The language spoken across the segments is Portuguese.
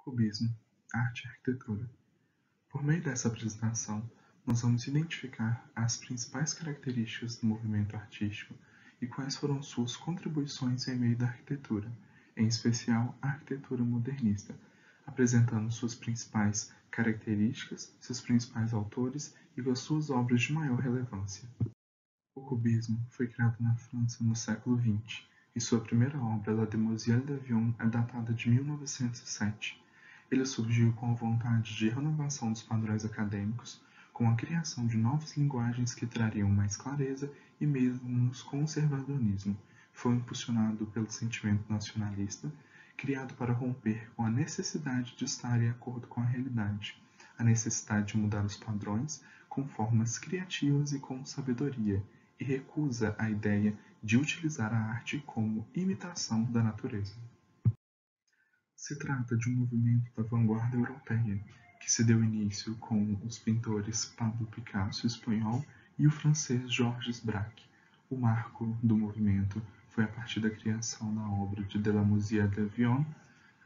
Cubismo, arte e arquitetura. Por meio dessa apresentação, nós vamos identificar as principais características do movimento artístico e quais foram suas contribuições em meio da arquitetura, em especial a arquitetura modernista, apresentando suas principais características, seus principais autores e as suas obras de maior relevância. O cubismo foi criado na França no século XX, e sua primeira obra, La Demoiselle d'Avion, é datada de 1907. Ele surgiu com a vontade de renovação dos padrões acadêmicos, com a criação de novas linguagens que trariam mais clareza e menos conservadorismo. Foi impulsionado pelo sentimento nacionalista, criado para romper com a necessidade de estar em acordo com a realidade, a necessidade de mudar os padrões com formas criativas e com sabedoria, e recusa a ideia de utilizar a arte como imitação da natureza. Se trata de um movimento da vanguarda europeia, que se deu início com os pintores Pablo Picasso, espanhol, e o francês Georges Braque. O marco do movimento foi a partir da criação da obra de La Demoiselle d'Avion,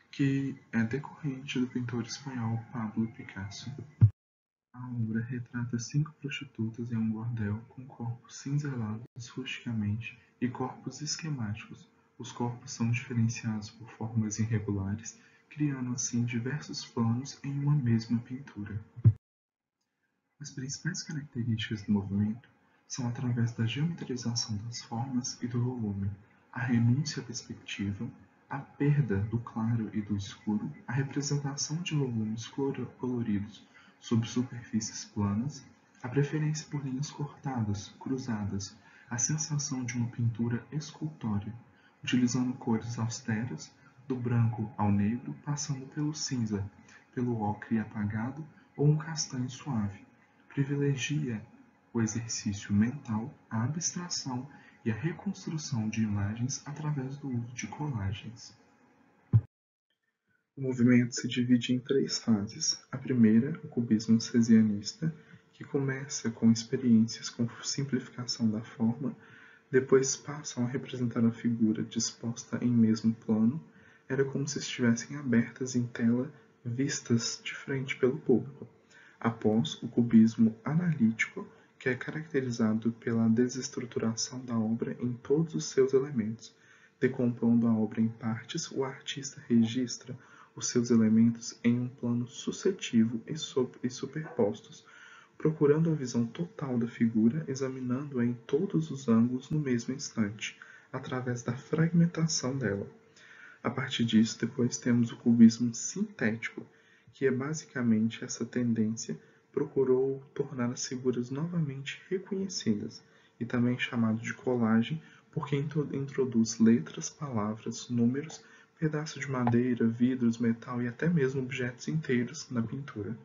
que é decorrente do pintor espanhol Pablo Picasso. A obra retrata 5 prostitutas em um bordel com corpos cinzelados rusticamente e corpos esquemáticos. Os corpos são diferenciados por formas irregulares, criando assim diversos planos em uma mesma pintura. As principais características do movimento são através da geometrização das formas e do volume, a renúncia à perspectiva, a perda do claro e do escuro, a representação de volumes coloridos sobre superfícies planas, a preferência por linhas cortadas, cruzadas, a sensação de uma pintura escultórea, utilizando cores austeras, do branco ao negro, passando pelo cinza, pelo ocre apagado ou um castanho suave. Privilegia o exercício mental, a abstração e a reconstrução de imagens através do uso de colagens. O movimento se divide em 3 fases. A primeira, o cubismo cesianista, que começa com experiências com simplificação da forma, depois passam a representar a figura disposta em mesmo plano, era como se estivessem abertas em tela, vistas de frente pelo público. Após, o cubismo analítico, que é caracterizado pela desestruturação da obra em todos os seus elementos. Decompondo a obra em partes, o artista registra os seus elementos em um plano sucessivo e superpostos, procurando a visão total da figura, examinando-a em todos os ângulos no mesmo instante, através da fragmentação dela. A partir disso, depois temos o cubismo sintético, que é basicamente essa tendência procurou tornar as figuras novamente reconhecidas, e também chamado de colagem, porque introduz letras, palavras, números, pedaços de madeira, vidros, metal e até mesmo objetos inteiros na pintura.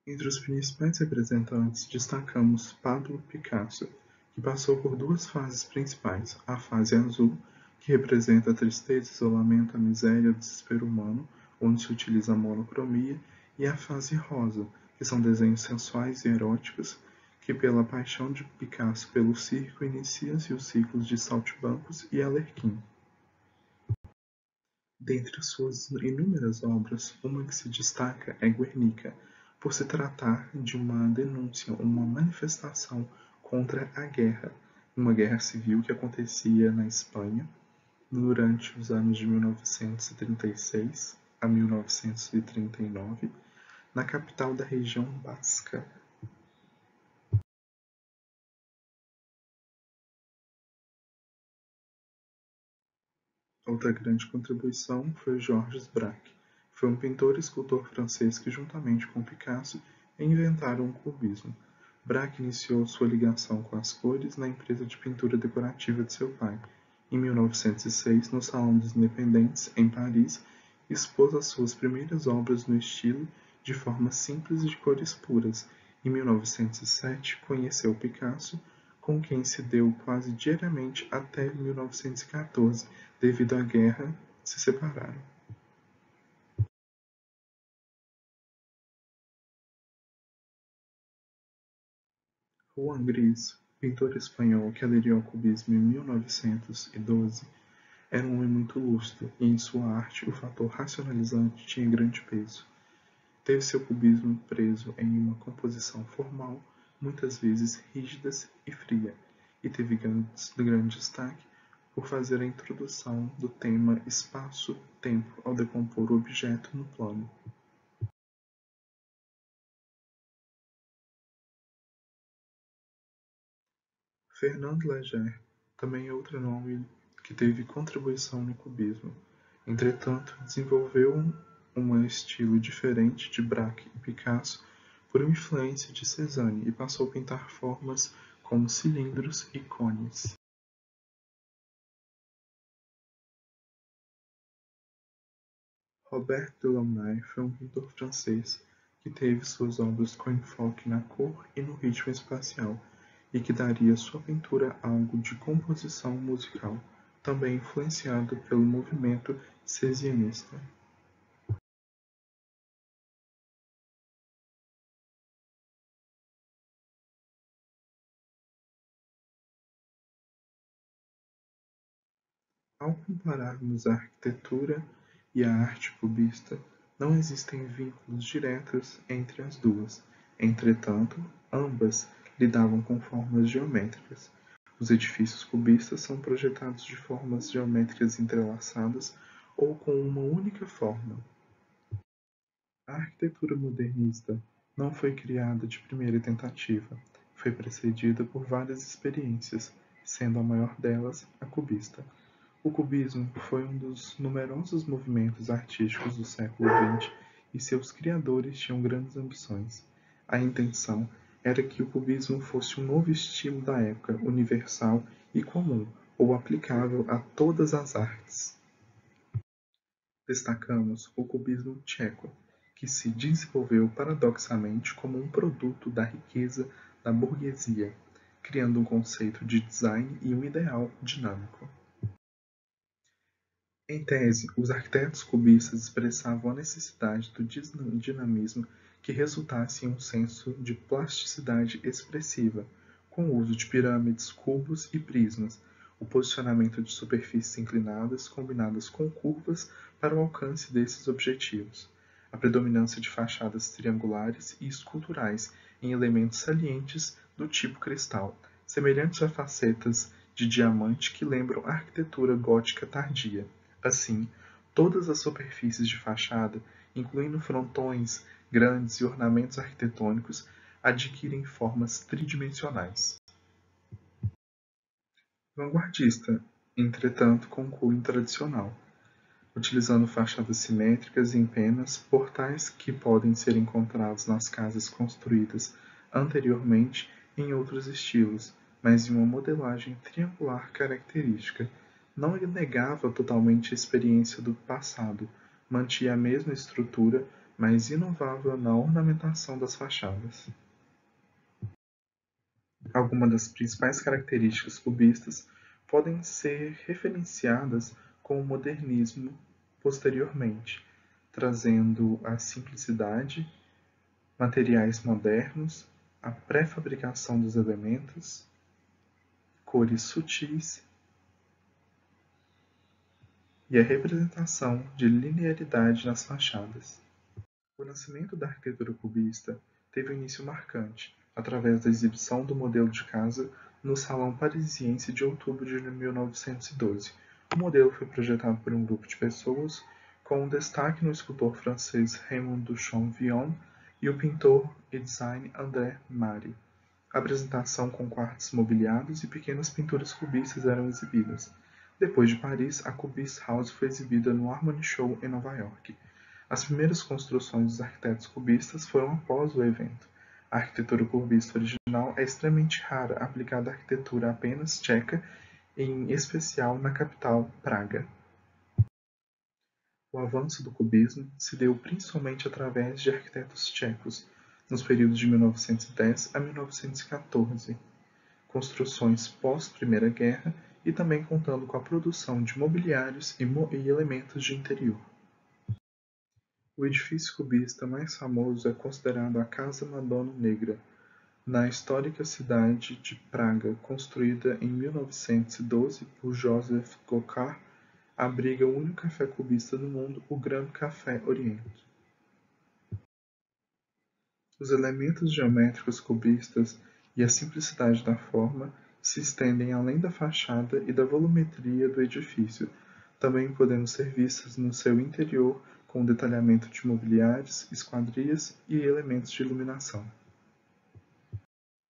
Entre os principais representantes destacamos Pablo Picasso, que passou por 2 fases principais: a fase azul, que representa a tristeza, isolamento, a miséria, o desespero humano, onde se utiliza a monocromia, e a fase rosa, que são desenhos sensuais e eróticos, que pela paixão de Picasso pelo circo inicia-se os ciclos de saltimbancos e Arlequim. Dentre suas inúmeras obras, uma que se destaca é Guernica, por se tratar de uma denúncia, uma manifestação contra a guerra, uma guerra civil que acontecia na Espanha durante os anos de 1936 a 1939, na capital da região basca. Outra grande contribuição foi Georges Braque. Foi um pintor e escultor francês que, juntamente com Picasso, inventaram o cubismo. Braque iniciou sua ligação com as cores na empresa de pintura decorativa de seu pai. Em 1906, no Salão dos Independentes, em Paris, expôs as suas primeiras obras no estilo de formas simples e de cores puras. Em 1907, conheceu Picasso, com quem se deu quase diariamente até 1914, devido à guerra, se separaram. Juan Gris, pintor espanhol que aderiu ao cubismo em 1912, Era um homem muito lúcido, e em sua arte o fator racionalizante tinha grande peso. Teve seu cubismo preso em uma composição formal, muitas vezes rígida e fria, e teve grande destaque por fazer a introdução do tema espaço-tempo ao decompor o objeto no plano. Fernando Léger também é outro nome que teve contribuição no cubismo. Entretanto, desenvolveu um estilo diferente de Braque e Picasso por influência de Cézanne e passou a pintar formas como cilindros e cones. Robert Delaunay foi um pintor francês que teve suas obras com enfoque na cor e no ritmo espacial, e que daria à sua pintura algo de composição musical, também influenciado pelo movimento cesianista. Ao compararmos a arquitetura e a arte cubista, não existem vínculos diretos entre as duas. Entretanto, ambas lidavam com formas geométricas. Os edifícios cubistas são projetados de formas geométricas entrelaçadas ou com uma única forma. A arquitetura modernista não foi criada de primeira tentativa. Foi precedida por várias experiências, sendo a maior delas a cubista. O cubismo foi um dos numerosos movimentos artísticos do século XX e seus criadores tinham grandes ambições. A intenção era que o cubismo fosse um novo estilo da época, universal e comum, ou aplicável a todas as artes. Destacamos o cubismo tcheco, que se desenvolveu paradoxalmente como um produto da riqueza da burguesia, criando um conceito de design e um ideal dinâmico. Em tese, os arquitetos cubistas expressavam a necessidade do dinamismo que resultasse em um senso de plasticidade expressiva, com o uso de pirâmides, cubos e prismas, o posicionamento de superfícies inclinadas combinadas com curvas para o alcance desses objetivos, a predominância de fachadas triangulares e esculturais em elementos salientes do tipo cristal, semelhantes a facetas de diamante que lembram a arquitetura gótica tardia. Assim, todas as superfícies de fachada, incluindo frontões grandes e ornamentos arquitetônicos, adquirem formas tridimensionais. Vanguardista, entretanto, com cunho tradicional, utilizando fachadas simétricas em penas, portais que podem ser encontrados nas casas construídas anteriormente em outros estilos, mas em uma modelagem triangular característica. Não negava totalmente a experiência do passado, mantinha a mesma estrutura, mas inovava na ornamentação das fachadas. Algumas das principais características cubistas podem ser referenciadas com o modernismo posteriormente, trazendo a simplicidade, materiais modernos, a pré-fabricação dos elementos, cores sutis e a representação de linearidade nas fachadas. O nascimento da arquitetura cubista teve um início marcante, através da exibição do modelo de casa no Salão Parisiense de outubro de 1912. O modelo foi projetado por um grupo de pessoas, com um destaque no escultor francês Raymond Duchamp-Villon e o pintor e design André Mari. A apresentação com quartos mobiliados e pequenas pinturas cubistas eram exibidas. Depois de Paris, a Cubist House foi exibida no Harmony Show em Nova York. As primeiras construções dos arquitetos cubistas foram após o evento. A arquitetura cubista original é extremamente rara, aplicada à arquitetura apenas tcheca, em especial na capital, Praga. O avanço do cubismo se deu principalmente através de arquitetos tchecos, nos períodos de 1910 a 1914, construções pós-Primeira Guerra e também contando com a produção de mobiliários e elementos de interior. O edifício cubista mais famoso é considerado a Casa Madonna Negra, na histórica cidade de Praga, construída em 1912 por Joseph Gockard abriga o único café cubista do mundo, o Grand Café Orient. Os elementos geométricos cubistas e a simplicidade da forma se estendem além da fachada e da volumetria do edifício. Também podemos ser vistas no seu interior com detalhamento de mobiliários, esquadrias e elementos de iluminação.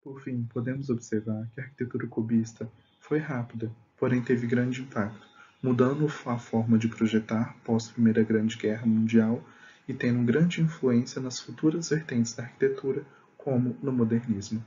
Por fim, podemos observar que a arquitetura cubista foi rápida, porém teve grande impacto, mudando a forma de projetar pós-Primeira Grande Guerra Mundial e tendo grande influência nas futuras vertentes da arquitetura, como no modernismo.